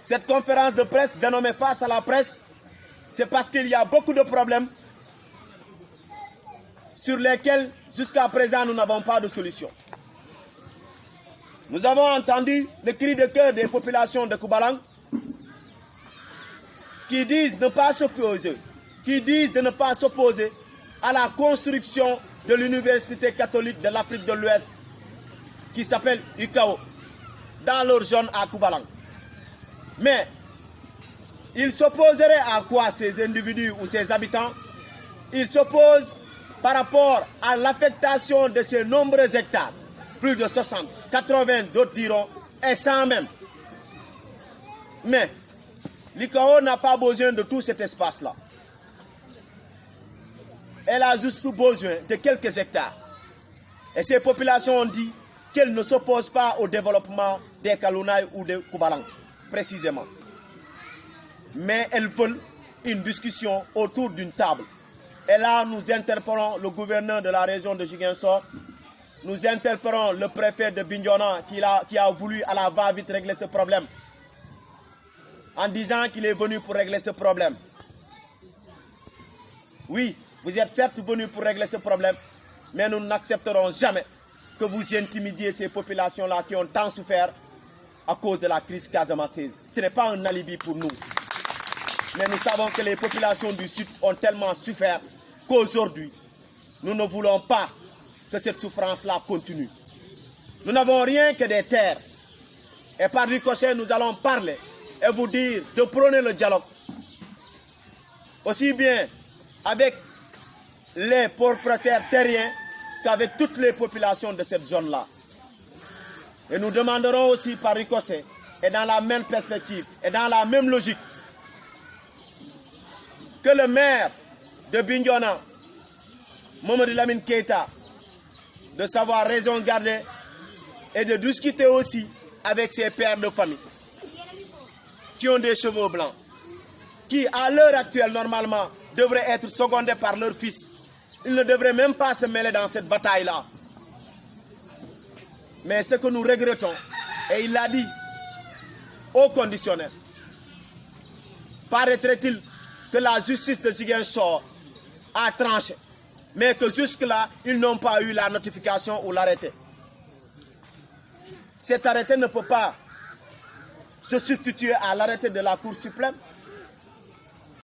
Cette conférence de presse dénommée Face à la presse, c'est parce qu'il y a beaucoup de problèmes sur lesquels, jusqu'à présent, nous n'avons pas de solution. Nous avons entendu le cri de cœur des populations de Koubalang qui disent de ne pas s'opposer à la construction de l'université catholique de l'Afrique de l'Ouest qui s'appelle UKO dans leur zone à Koubalang. Mais ils s'opposeraient à quoi ces individus ou ces habitants? Ils s'opposent par rapport à l'affectation de ces nombreux hectares, plus de 60, 80, d'autres diront, et 100 même. Mais l'ICAO n'a pas besoin de tout cet espace-là. Elle a juste besoin de quelques hectares. Et ces populations ont dit qu'elles ne s'opposent pas au développement des Kalounaï ou des Koubalang, précisément. Mais elles veulent une discussion autour d'une table. Et là, nous interpellons le gouverneur de la région de Ziguinchor, nous interpellons le préfet de Bignona qui a voulu à la va-vite régler ce problème, en disant qu'il est venu pour régler ce problème. Oui, vous êtes certes venus pour régler ce problème, mais nous n'accepterons jamais que vous intimidiez ces populations-là qui ont tant souffert à cause de la crise casamançaise. Ce n'est pas un alibi pour nous. Mais nous savons que les populations du Sud ont tellement souffert qu'aujourd'hui, nous ne voulons pas que cette souffrance-là continue. Nous n'avons rien que des terres. Et par ricochet, nous allons parler et vous dire de prôner le dialogue. Aussi bien avec les propriétaires terriens qu'avec toutes les populations de cette zone-là. Et nous demanderons aussi par ricochet, et dans la même perspective, et dans la même logique, que le maire de Bignona, Mamadou Lamine Keita, de savoir raison garder et de discuter aussi avec ses pères de famille qui ont des cheveux blancs, qui à l'heure actuelle normalement devraient être secondés par leur fils. Ils ne devraient même pas se mêler dans cette bataille-là. Mais ce que nous regrettons, et il l'a dit au conditionnel, paraîtrait-il que la justice de Ziguinchor a tranché, mais que jusque-là, ils n'ont pas eu la notification ou l'arrêté. Cet arrêté ne peut pas se substituer à l'arrêté de la Cour suprême,